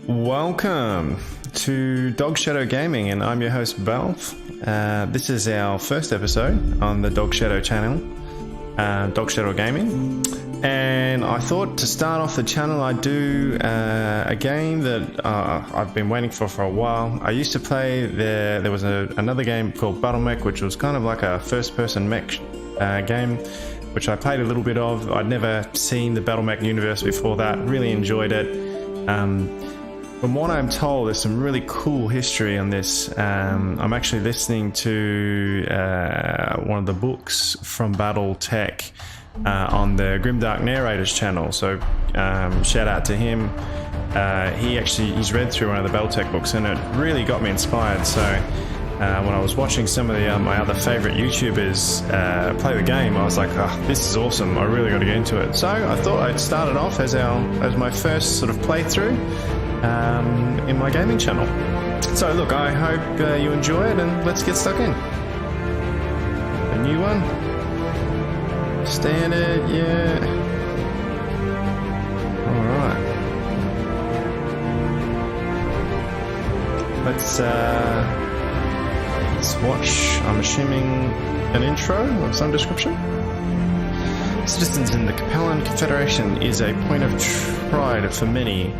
Welcome to Dog Shadow Gaming, and I'm your host Belth. This is our first episode on the Dog Shadow channel, Dog Shadow Gaming. And I thought to start off the channel I'd do a game that I've been waiting for a while. I used to play, there was another game called BattleTech, which was kind of like a first-person mech game, which I played a little bit of. I'd never seen the BattleTech universe before that, really enjoyed it. From what I'm told, there's some really cool history on this. I'm actually listening to one of the books from BattleTech on the Grimdark Narrators channel, so shout out to him. He's read through one of the BattleTech books and it really got me inspired. So when I was watching some of my other favourite YouTubers play the game, I was like, oh, this is awesome, I really got to get into it. So I thought I'd start it off as my first sort of playthrough in my gaming channel. So look, I hope you enjoy it, and let's get stuck in. A new one. Standard, yeah. Alright. Let's watch, I'm assuming, an intro of some description. Citizens in the Capellan Confederation is a point of pride for many,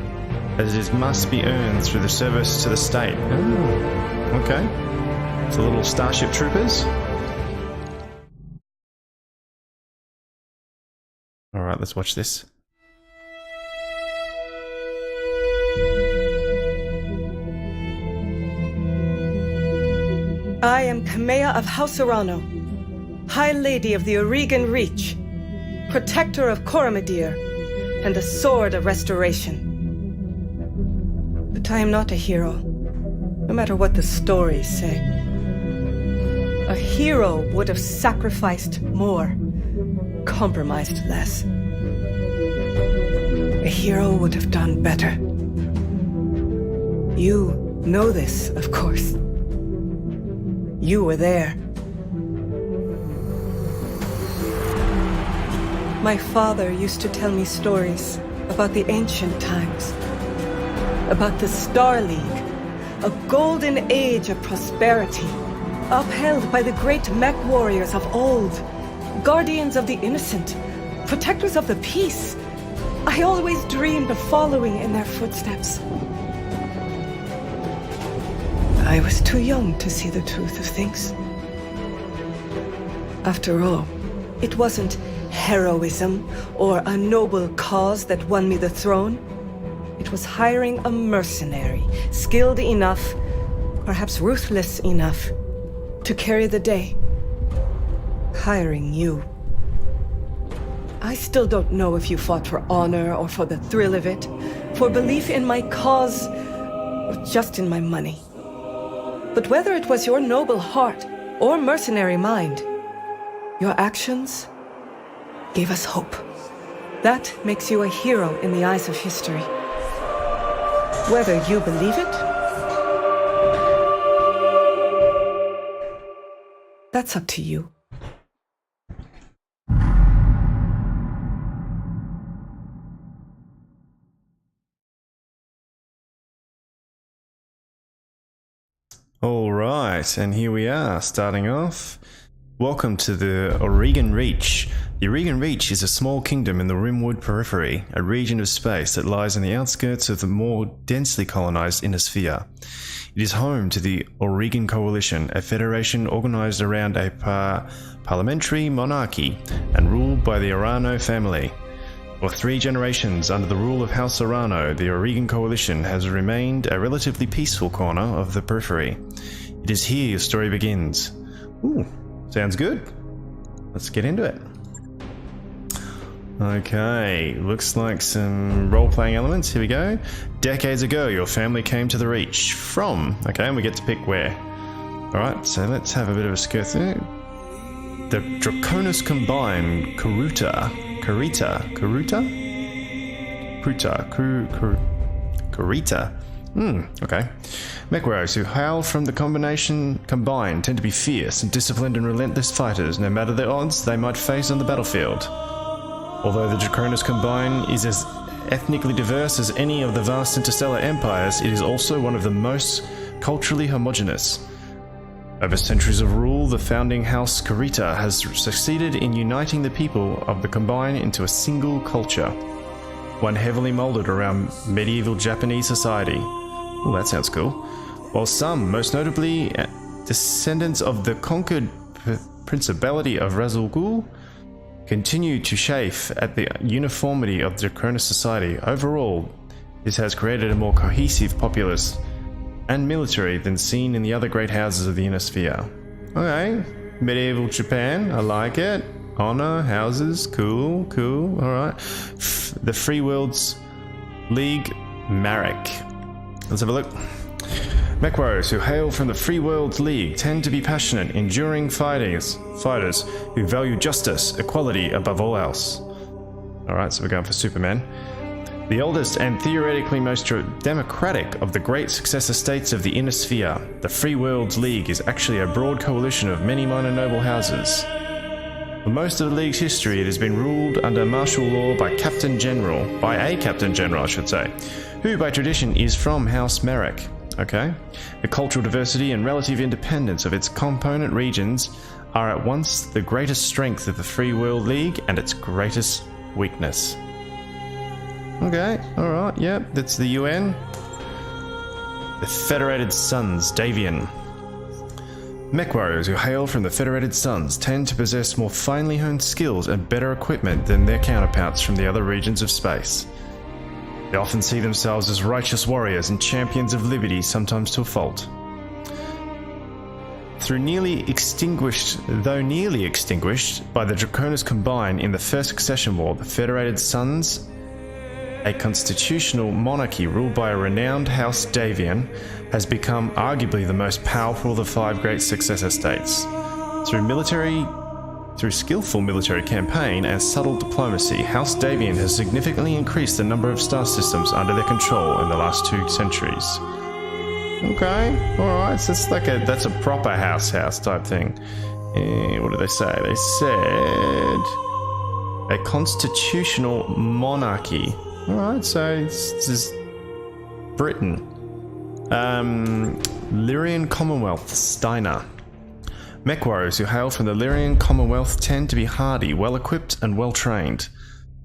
as it must be earned through the service to the state. Ooh, okay. It's a little Starship Troopers. Alright, let's watch this. I am Kamea of House Arano, High Lady of the Oregon Reach, Protector of Coromadir, and the Sword of Restoration. But I am not a hero, no matter what the stories say. A hero would have sacrificed more, compromised less. A hero would have done better. You know this, of course. You were there. My father used to tell me stories about the ancient times, about the Star League, a golden age of prosperity, upheld by the great mech warriors of old, guardians of the innocent, protectors of the peace. I always dreamed of following in their footsteps. I was too young to see the truth of things. After all, it wasn't heroism or a noble cause that won me the throne. It was hiring a mercenary, skilled enough, perhaps ruthless enough, to carry the day. Hiring you. I still don't know if you fought for honor or for the thrill of it, for belief in my cause, or just in my money. But whether it was your noble heart or mercenary mind, your actions gave us hope. That makes you a hero in the eyes of history. Whether you believe it, that's up to you. Alright, and here we are, starting off. Welcome to the Oregon Reach. The Oregon Reach is a small kingdom in the Rimwood Periphery, a region of space that lies on the outskirts of the more densely colonized Inner Sphere. It is home to the Oregon Coalition, a federation organized around a parliamentary monarchy and ruled by the Arano family. For 3 generations under the rule of House Arano, the Oregon Coalition has remained a relatively peaceful corner of the periphery. It is here your story begins. Ooh, sounds good. Let's get into it. Okay, looks like some role-playing elements. Here we go. Decades ago, your family came to the Reach from... Okay, and we get to pick where. Alright, so let's have a bit of a skirt through. The Draconis Combine, Karita, okay. Mechwarriors who hail from the combine tend to be fierce and disciplined and relentless fighters, no matter the odds they might face on the battlefield. Although the Draconis Combine is as ethnically diverse as any of the vast interstellar empires, it is also one of the most culturally homogeneous. Over centuries of rule, the founding house Kurita has succeeded in uniting the people of the Combine into a single culture, one heavily molded around medieval Japanese society. Oh, that sounds cool. While some, most notably descendants of the conquered Principality of Razul Ghul, continue to chafe at the uniformity of Draconis society, overall, this has created a more cohesive populace and military than seen in the other great houses of the Inner Sphere. Okay, medieval Japan, I like it. Honor, houses, cool, alright. The Free Worlds League, Marek. Let's have a look. Mech warriors who hail from the Free Worlds League tend to be passionate, enduring fighters who value justice, equality above all else. Alright, so we're going for Superman. The oldest and theoretically most democratic of the great successor states of the Inner Sphere, the Free Worlds League is actually a broad coalition of many minor noble houses. For most of the League's history, it has been ruled under martial law by a Captain General, who by tradition is from House Marek. Okay? The cultural diversity and relative independence of its component regions are at once the greatest strength of the Free World League and its greatest weakness. Okay, alright, yep, that's the UN. The Federated Suns, Davian. Mech warriors who hail from the Federated Suns tend to possess more finely honed skills and better equipment than their counterparts from the other regions of space. They often see themselves as righteous warriors and champions of liberty, sometimes to a fault. Though nearly extinguished by the Draconis Combine in the First Succession War, the Federated Suns, a constitutional monarchy ruled by a renowned House Davian, has become arguably the most powerful of the five great successor states. Through skillful military campaign and subtle diplomacy, House Davian has significantly increased the number of star systems under their control in the last 2 centuries. Okay, alright, so that's a proper house type thing. What did they say? They said a constitutional monarchy. Alright, so this is Britain. Lyrian Commonwealth, Steiner. Mech warriors who hail from the Lyrian Commonwealth tend to be hardy, well-equipped and well-trained,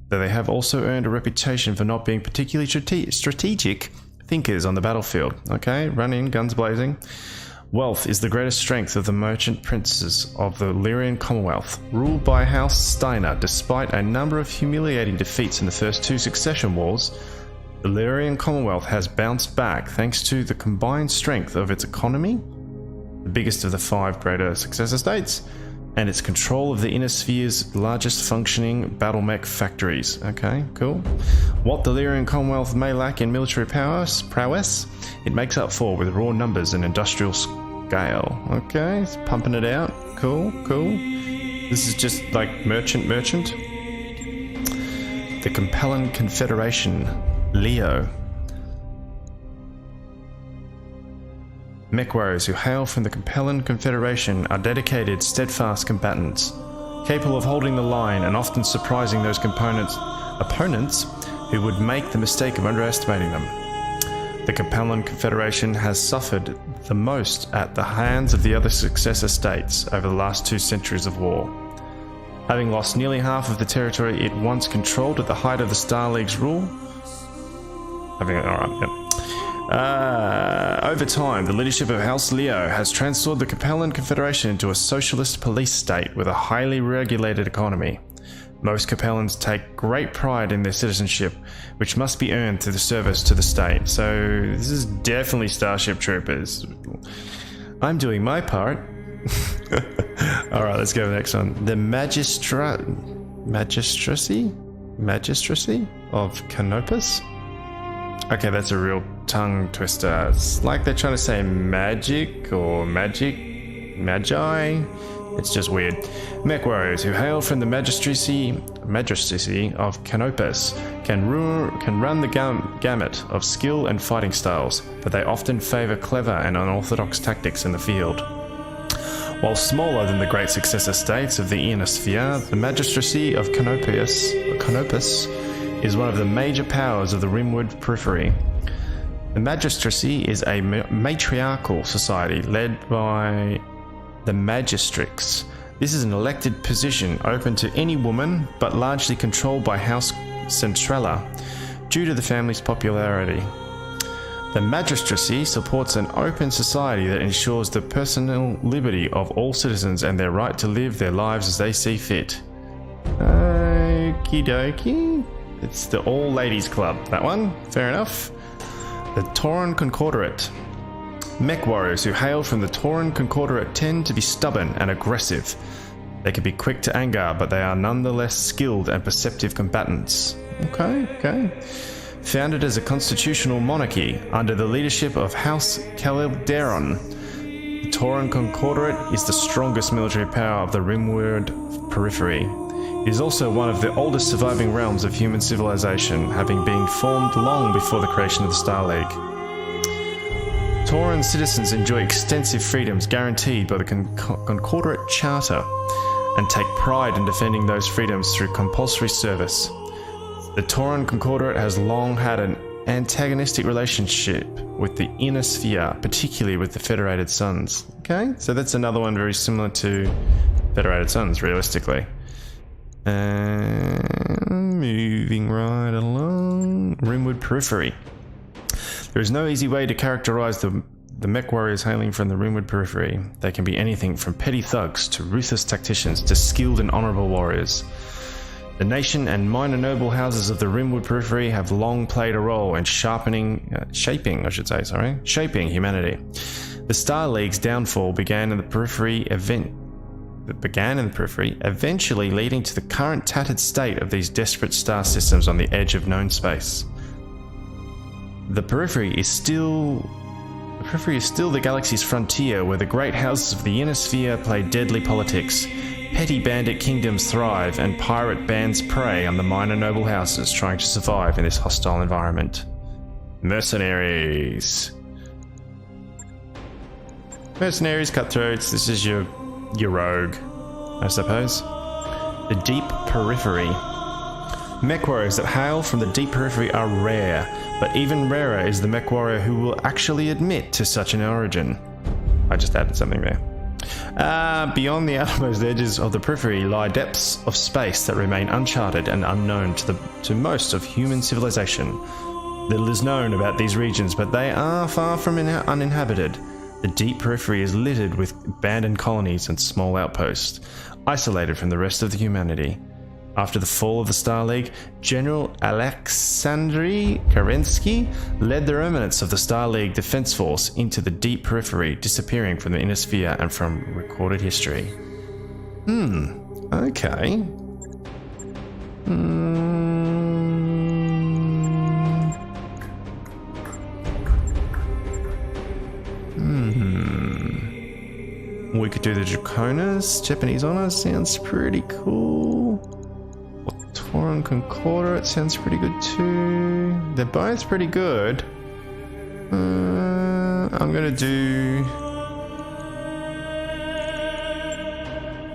though they have also earned a reputation for not being particularly strategic thinkers on the battlefield. Okay, run in, guns blazing. Wealth is the greatest strength of the merchant princes of the Lyrian Commonwealth, ruled by House Steiner. Despite a number of humiliating defeats in the first 2 succession wars, the Lyrian Commonwealth has bounced back thanks to the combined strength of its economy, the biggest of the 5 greater successor states, and its control of the Inner Sphere's largest functioning battle mech factories. Okay, cool. What the Lyrian Commonwealth may lack in military prowess, it makes up for with raw numbers and industrial scale. Okay, it's pumping it out. Cool. This is just like merchant. The Compellan Confederation, Leo. Mech warriors who hail from the Compellan Confederation are dedicated, steadfast combatants, capable of holding the line and often surprising those opponents who would make the mistake of underestimating them. The Compellan Confederation has suffered the most at the hands of the other successor states over the last 2 centuries of war. Having lost nearly half of the territory it once controlled at the height of the Star League's rule. Over time, the leadership of House Leo has transformed the Compellan Confederation into a socialist police state with a highly regulated economy. Most Compellans take great pride in their citizenship, which must be earned through the service to the state. So this is definitely Starship Troopers. I'm doing my part. Alright, let's go to the next one. The Magistracy of Canopus? Okay, that's a real tongue twister. It's like they're trying to say magic or magi. It's just weird. Mech warriors who hail from the Magistracy of Canopus can run the gamut of skill and fighting styles, but they often favor clever and unorthodox tactics in the field. While smaller than the great successor states of the Inner Sphere, the Magistracy of Canopus is one of the major powers of the Rimwood Periphery. The Magistracy is a matriarchal society led by the Magistrix. This is an elected position open to any woman, but largely controlled by House Centrella due to the family's popularity. The Magistracy supports an open society that ensures the personal liberty of all citizens and their right to live their lives as they see fit. Okie dokie. It's the All Ladies Club, that one. Fair enough. The Tauran Concordate. Mech warriors who hail from the Tauran Concordate tend to be stubborn and aggressive. They can be quick to anger, but they are nonetheless skilled and perceptive combatants. Okay. Founded as a constitutional monarchy under the leadership of House Calderon, the Tauran Concordate is the strongest military power of the Rimwood Periphery. It is also one of the oldest surviving realms of human civilization, having been formed long before the creation of the Star League. Tauran citizens enjoy extensive freedoms guaranteed by the Concordate Charter and take pride in defending those freedoms through compulsory service. The Tauran Concordate has long had an antagonistic relationship with the Inner Sphere, particularly with the Federated Suns. Okay, so that's another one very similar to Federated Suns, realistically. Moving right along. Rimwood Periphery. There is no easy way to characterize the mech warriors hailing from the Rimwood Periphery. They can be anything from petty thugs to ruthless tacticians to skilled and honorable warriors. The nation and minor noble houses of the Rimwood Periphery have long played a role in shaping humanity. The Star League's downfall began in the Periphery, eventually leading to the current tattered state of these desperate star systems on the edge of known space. The Periphery is still the galaxy's frontier, where the great houses of the Inner Sphere play deadly politics. Petty bandit kingdoms thrive, and pirate bands prey on the minor noble houses trying to survive in this hostile environment. Mercenaries. Mercenaries, cutthroats, this is your rogue, I suppose. The Deep Periphery. Mech warriors that hail from the Deep Periphery are rare, but even rarer is the mech warrior who will actually admit to such an origin. I just added something there. Beyond the outermost edges of the Periphery lie depths of space that remain uncharted and unknown to most of human civilization. Little is known about these regions, but they are far from uninhabited. The Deep Periphery is littered with abandoned colonies and small outposts, isolated from the rest of the humanity. After the fall of the Star League, General Alexandry Kerensky led the remnants of the Star League Defense Force into the Deep Periphery, disappearing from the Inner Sphere and from recorded history. Okay. We could do the Draconas. Japanese Honors sounds pretty cool. Tauran Concordate sounds pretty good too. They're both pretty good. I'm gonna do...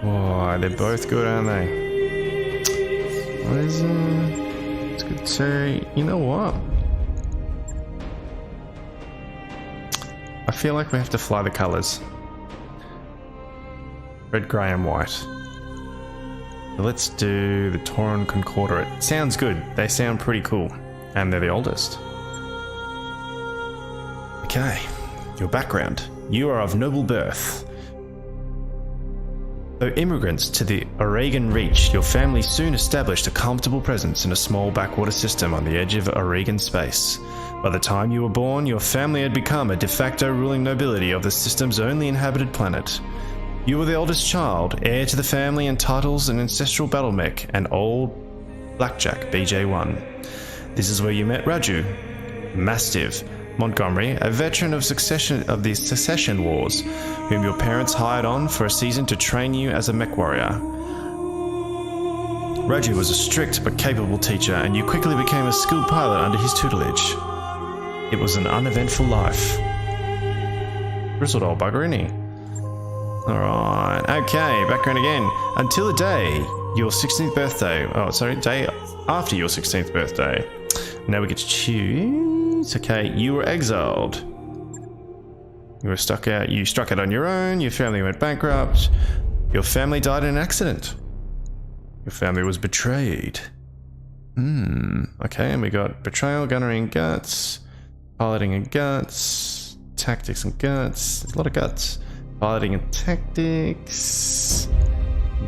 Oh, they're both good, aren't they? What is it? It's good too. You know what? I feel like we have to fly the colours. Red, grey and white. So let's do the Tauran Concordate. Sounds good. They sound pretty cool. And they're the oldest. Okay. Your background. You are of noble birth. Though immigrants to the Oregon Reach, your family soon established a comfortable presence in a small backwater system on the edge of Oregon space. By the time you were born, your family had become a de facto ruling nobility of the system's only inhabited planet. You were the oldest child, heir to the family and titles and ancestral battle mech, and old Blackjack BJ-1. This is where you met Raju, Mastiff Montgomery, a veteran of the Secession Wars, whom your parents hired on for a season to train you as a mech warrior. Raju was a strict but capable teacher, and you quickly became a skilled pilot under his tutelage. It was an uneventful life. Bristled old bugger, isn't he? Alright, okay, background again. Until the day Your 16th birthday. Oh, sorry, day after your 16th birthday. Now we get to choose. Okay, you were exiled. You were stuck out. You struck out on your own. Your family went bankrupt. Your family died in an accident. Your family was betrayed. Okay, and we got betrayal, gunnery and guts, piloting and guts, tactics and guts. There's a lot of guts. Piloting and tactics.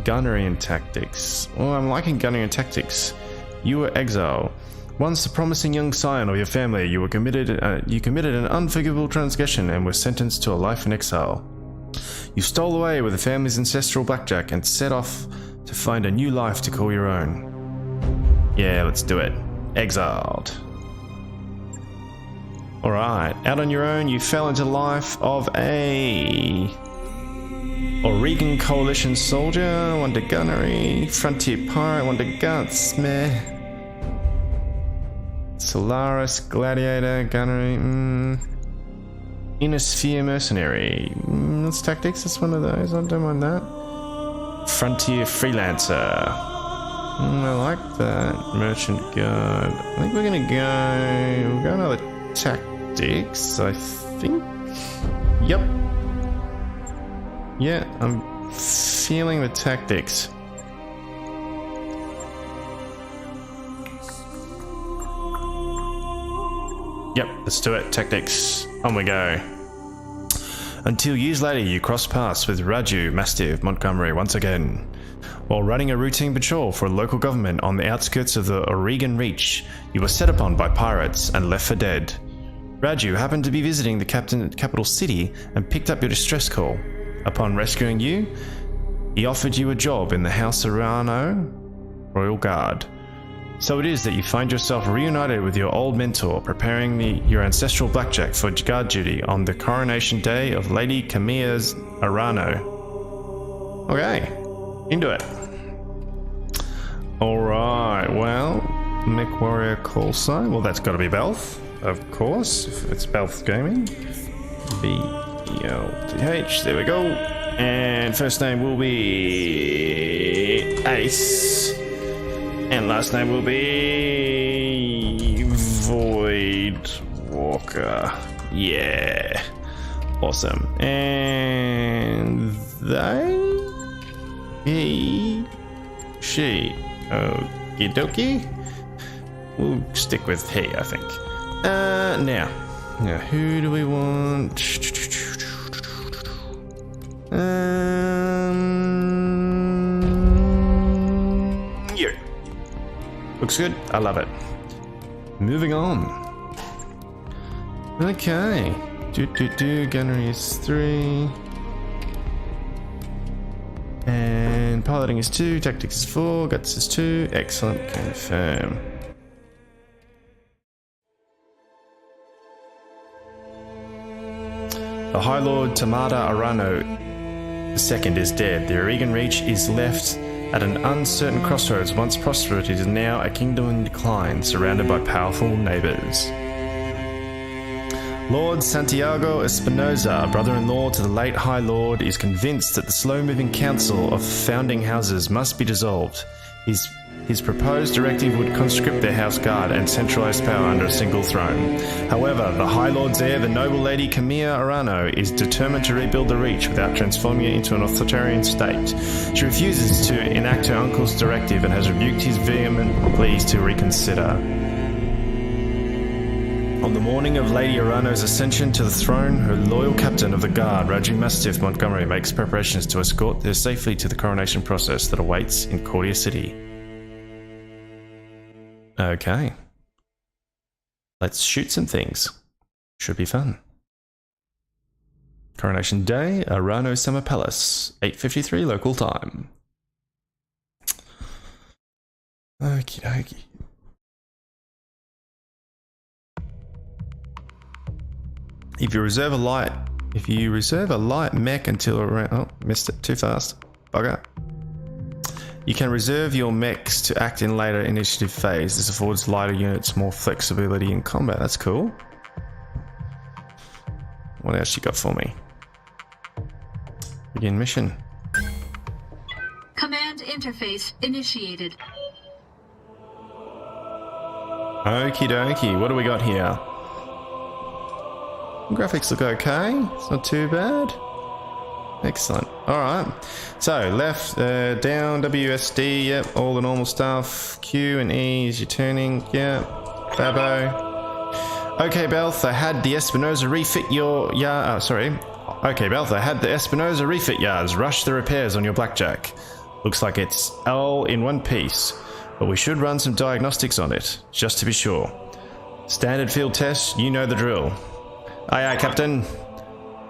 Gunnery and tactics. Oh, I'm liking gunnery and tactics. You were exiled. Once the promising young scion of your family, you committed an unforgivable transgression and were sentenced to a life in exile. You stole away with the family's ancestral blackjack and set off to find a new life to call your own. Yeah, let's do it. Exiled. Alright, out on your own, you fell into the life of a Oregon Coalition soldier, one to gunnery, frontier pirate, one to guts, meh. Solaris, gladiator, gunnery, Inner Sphere mercenary. That's tactics, that's one of those, I don't mind that. Frontier freelancer. I like that. Merchant guard. I think we're gonna go... We'll go another tactics, I think. Yep. Yeah, I'm feeling the tactics. Yep, let's do it. Tactics. On we go. Until years later, you cross paths with Raju Mastiff Montgomery once again. While running a routine patrol for a local government on the outskirts of the Oregon Reach, you were set upon by pirates and left for dead. Raju happened to be visiting the capital city and picked up your distress call. Upon rescuing you, he offered you a job in the House Arano Royal Guard. So it is that you find yourself reunited with your old mentor, preparing your ancestral blackjack for guard duty on the coronation day of Lady Camilla's Arano. Okay. Into it. Alright, well, Mech Warrior call sign. Well, that's got to be Belth, of course, if it's Belth Gaming. B-E-L-T-H, there we go. And first name will be Ace. And last name will be Void Walker. Yeah. Awesome. And they... He, she, okie dokie. We'll stick with he, I think. Now, who do we want? You. Looks good. I love it. Moving on. Okay. Gunnery is 3. And piloting is 2, tactics is 4, guts is 2. Excellent, confirm. The High Lord Tamada Arano II is dead. The Oregon Reach is left at an uncertain crossroads. Once prosperous, it is now a kingdom in decline, surrounded by powerful neighbours. Lord Santiago Espinoza, brother-in-law to the late High Lord, is convinced that the slow-moving council of founding houses must be dissolved. His proposed directive would conscript their house guard and centralise power under a single throne. However, the High Lord's heir, the noble Lady Camilla Arano, is determined to rebuild the Reach without transforming it into an authoritarian state. She refuses to enact her uncle's directive and has rebuked his vehement pleas to reconsider. On the morning of Lady Arano's ascension to the throne, her loyal captain of the guard, Raju Mastiff Montgomery, makes preparations to escort her safely to the coronation process that awaits in Cordia City. Okay. Let's shoot some things. Should be fun. Coronation Day, Arano Summer Palace, 8:53 local time. Okie dokie. If you reserve a light mech until around... Oh, missed it. Too fast. Bugger. You can reserve your mechs to act in later initiative phase. This affords lighter units more flexibility in combat. That's cool. What else you got for me? Begin mission. Command interface initiated. Okie dokie, what do we got here? Graphics look okay, it's not too bad. Excellent. Alright, so left, down, WSD, yep, all the normal stuff. Q and E is your turning, yep. Fabo. Okay, Belth, I had the Espinosa refit your yard. Okay, Belth, I had the Espinosa refit yards rush the repairs on your blackjack. Looks like it's all in one piece, but we should run some diagnostics on it, just to be sure. Standard field tests, you know the drill. Aye, aye, Captain.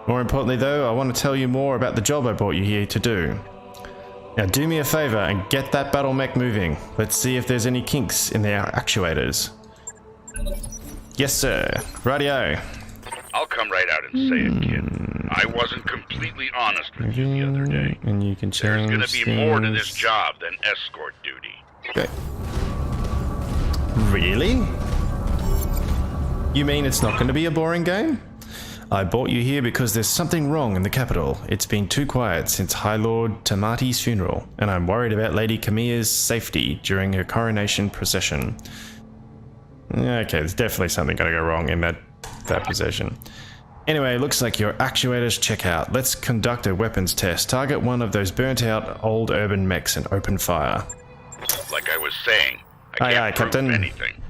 More importantly, though, I want to tell you more about the job I brought you here to do. Now, do me a favor and get that battle mech moving. Let's see if there's any kinks in the actuators. Yes, sir. Radio. I'll come right out and say it, kid. I wasn't completely honest with you the other day. And you can change There's gonna be more to this job than escort duty. Okay. Really? You mean it's not going to be a boring game? I brought you here because there's something wrong in the capital. It's been too quiet since High Lord Tamati's funeral, and I'm worried about Lady Camilla's safety during her coronation procession. Okay, there's definitely something going to go wrong in that procession. Anyway, looks like your actuators check out. Let's conduct a weapons test. Target one of those burnt out old urban mechs and open fire. Like I was saying, I can't prove Captain. anything,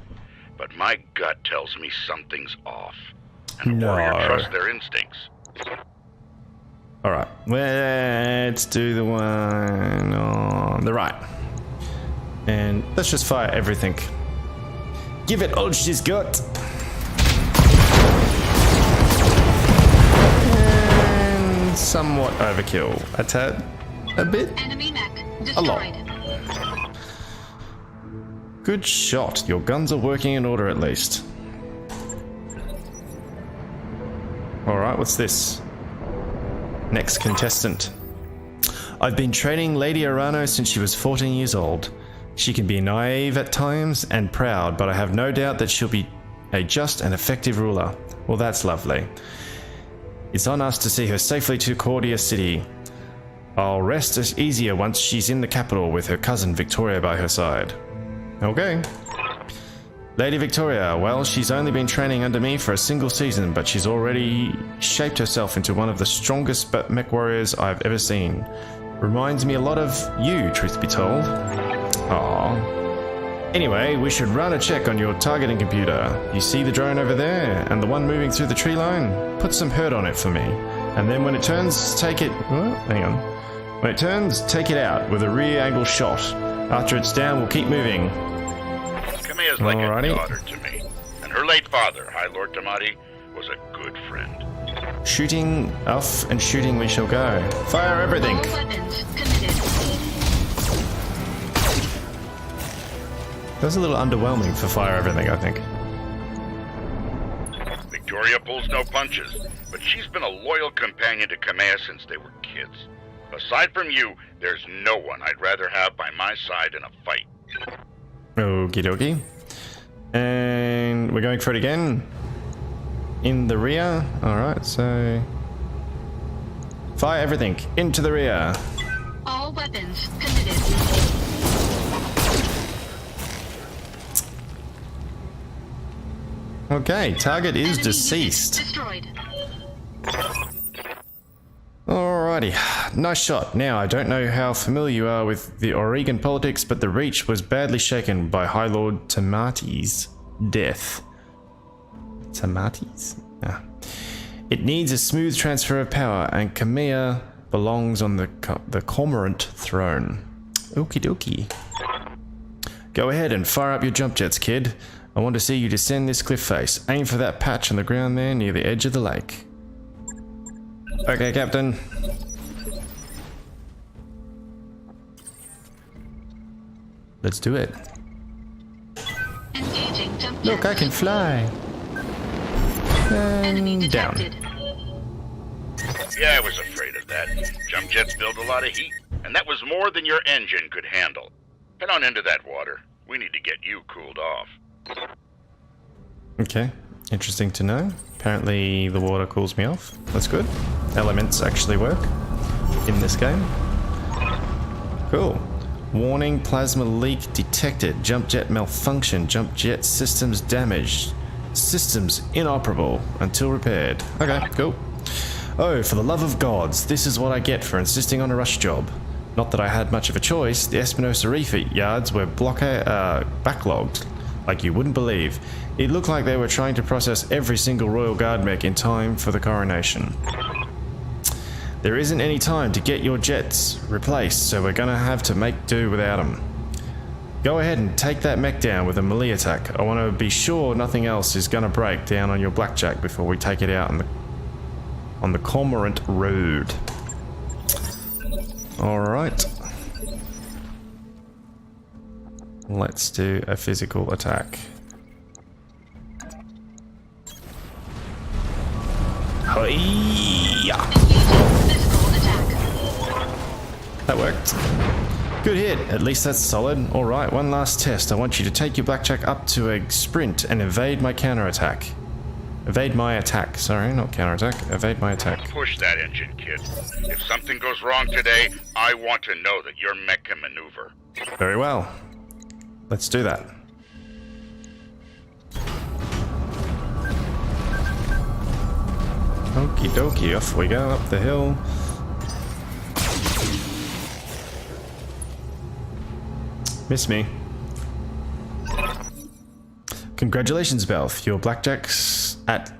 but my gut tells me something's off. And a No. warrior trusts their instincts. Alright, let's do the one on the right. And let's just fire everything. Give it all she's got. And somewhat overkill. A tad. A bit. Enemy mech A lot. destroyed. Good shot. Your guns are working in order at least. Alright, what's this? Next contestant. I've been training Lady Arano since she was 14 years old. She can be naive at times and proud, but I have no doubt that she'll be a just and effective ruler. Well, that's lovely. It's on us to see her safely to Cordia City. I'll rest as easier once she's in the capital with her cousin Victoria by her side. Okay. Lady Victoria, well, she's only been training under me for a single season, but she's already shaped herself into one of the strongest mech warriors I've ever seen. Reminds me a lot of you, truth be told. Aww. Anyway, we should run a check on your targeting computer. You see the drone over there, and the one moving through the tree line? Put some hurt on it for me. And then when it turns, take it... Oh, hang on. When it turns, take it out with a rear angle shot. After it's down, we'll keep moving. Camilla's like Alrighty. a daughter to me. And her late father, High Lord Tamati, was a good friend. Shooting off and shooting we shall go. Fire everything. All weapons committed. That was a little underwhelming for fire everything, I think. Victoria pulls no punches, but she's been a loyal companion to Camilla since they were kids. Aside from you, there's no one I'd rather have by my side in a fight. Okie dokie. And we're going for it again. In the rear. Alright, so... Fire everything. Into the rear. All weapons committed. Okay, target is Enemy deceased. unit destroyed. Alrighty, nice shot. Now, I don't know how familiar you are with the Oregon politics, but the Reach was badly shaken by High Lord Tamati's death. Tamati's? Ah. It needs a smooth transfer of power, and Camilla belongs on the Cormorant throne. Okie dokie. Go ahead and fire up your jump jets, kid. I want to see you descend this cliff face. Aim for that patch on the ground there near the edge of the lake. Okay, Captain. Let's do it. Engaging jump jets. Look, I can fly. Enemy And down. detected. Yeah, I was afraid of that. Jump jets build a lot of heat, and that was more than your engine could handle. Head on into that water. We need to get you cooled off. Okay, interesting to know. Apparently the water cools me off. That's good. Elements actually work in this game. Cool. Warning, plasma leak detected. Jump jet malfunction. Jump jet systems damaged. Systems inoperable until repaired. Okay, cool. Oh, for the love of gods, this is what I get for insisting on a rush job. Not that I had much of a choice. The Espinosa refit yards were backlogged like you wouldn't believe. It looked like they were trying to process every single Royal Guard mech in time for the coronation. There isn't any time to get your jets replaced, so we're gonna have to make do without them. Go ahead and take that mech down with a melee attack. I want to be sure nothing else is gonna break down on your blackjack before we take it out on the Cormorant Road. Alright. Let's do a physical attack. Hi-ya! Physical attack. That worked. Good hit. At least that's solid. Alright, one last test. I want you to take your blackjack up to a sprint and evade my counterattack. Evade my attack. Sorry, not counterattack. Evade my attack. Push that engine, kid. If something goes wrong today, I want to know that your mech can maneuver. Very well. Let's do that. Okie dokie, off we go up the hill. Miss me. Congratulations, Belth. Your blackjack's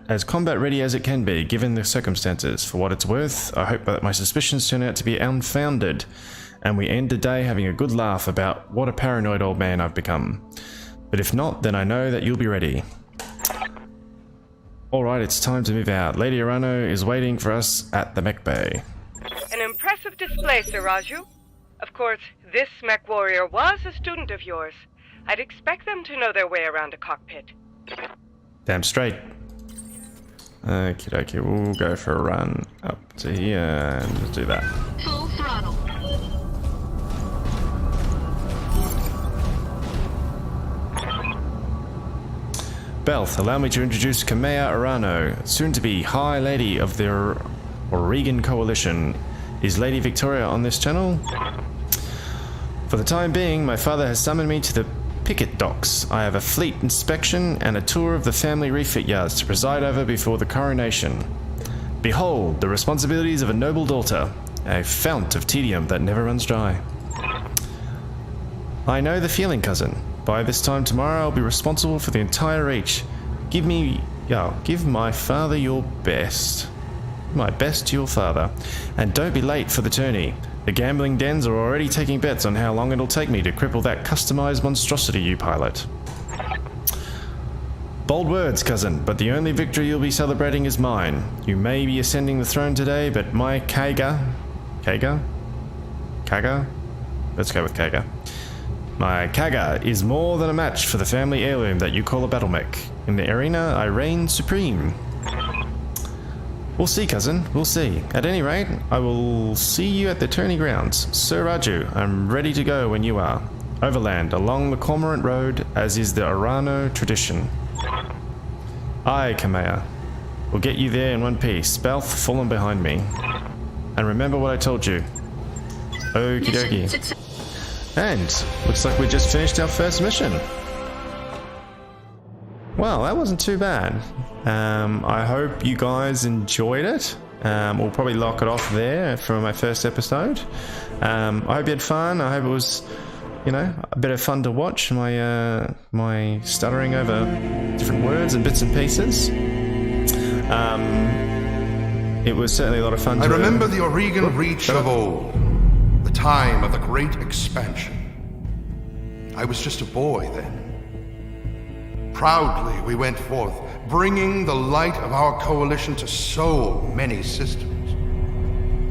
as combat ready as it can be, given the circumstances. For what it's worth, I hope that my suspicions turn out to be unfounded, and we end the day having a good laugh about what a paranoid old man I've become. But if not, then I know that you'll be ready. Alright, it's time to move out. Lady Arano is waiting for us at the mech bay. An impressive display, Sir Raju. Of course, this mech warrior was a student of yours. I'd expect them to know their way around a cockpit. Damn straight. Okie dokie, we'll go for a run up to here and just do that. Full throttle. Belth, allow me to introduce Kamea Arano, soon to be High Lady of the Oregon Coalition. Is Lady Victoria on this channel? For the time being, my father has summoned me to the picket docks. I have a fleet inspection and a tour of the family refit yards to preside over before the coronation. Behold, the responsibilities of a noble daughter, a fount of tedium that never runs dry. I know the feeling, cousin. By this time tomorrow, I'll be responsible for the entire reach. Give my father your best. My best to your father. And don't be late for the tourney. The gambling dens are already taking bets on how long it'll take me to cripple that customized monstrosity you pilot. Bold words, cousin, but the only victory you'll be celebrating is mine. You may be ascending the throne today, but my Kaga? Let's go with Kaga. My Kaga is more than a match for the family heirloom that you call a battle mech. In the arena, I reign supreme. We'll see, cousin, we'll see. At any rate, I will see you at the tourney grounds. Sir Raju, I'm ready to go when you are. Overland, along the Cormorant Road, as is the Arano tradition. Aye, Kamea. We'll get you there in one piece. Belth, fallen behind me. And remember what I told you. Okie dokie. And looks like we just finished our first mission. Well, that wasn't too bad. I hope you guys enjoyed it. We'll probably lock it off there for my first episode. I hope you had fun. I hope it was, a bit of fun to watch. My stuttering over different words and bits and pieces. It was certainly a lot of fun. I remember the Oregon Reach of old. The time of the great expansion. I was just a boy then. Proudly we went forth, bringing the light of our coalition to so many systems.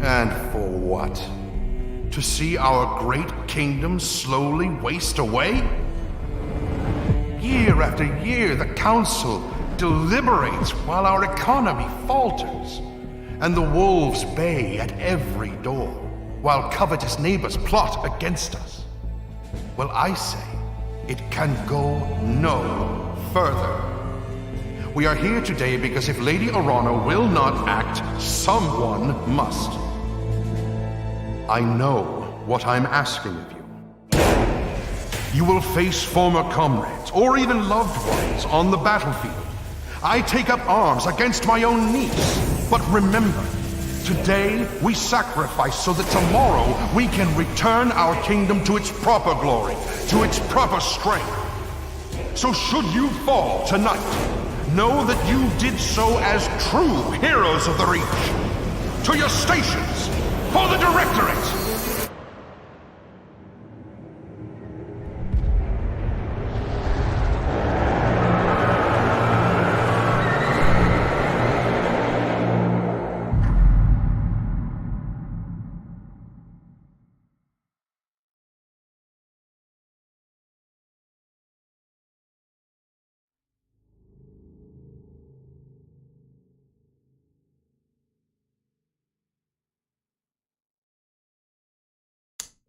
And for what? To see our great kingdom slowly waste away? Year after year, the Council deliberates while our economy falters, and the wolves bay at every door, while covetous neighbors plot against us. Well, I say, it can go no further. We are here today because if Lady Arano will not act, someone must. I know what I'm asking of you. You will face former comrades, or even loved ones, on the battlefield. I take up arms against my own niece. But remember, today we sacrifice so that tomorrow we can return our kingdom to its proper glory, to its proper strength. So should you fall tonight, know that you did so as true heroes of the Reach. To your stations, for the Directorate!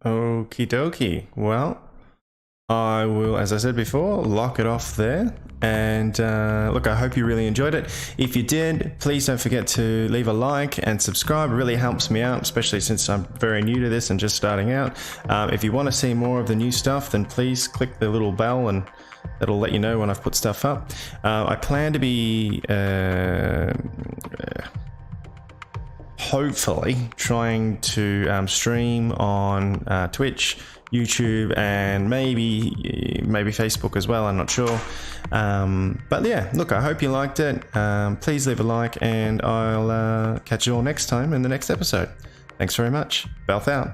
Okie dokie. Well, I will, as I said before, lock it off there. And look, I hope you really enjoyed it. If you did, please don't forget to leave a like and subscribe. It really helps me out, especially since I'm very new to this and just starting out. If you want to see more of the new stuff, then please click the little bell and that'll let you know when I've put stuff up. I plan to be hopefully trying to stream on Twitch, YouTube, and maybe Facebook as well. I'm not sure, but yeah, look, I hope you liked it. Please leave a like, and I'll catch you all next time in the next episode. Thanks very much. Belth out.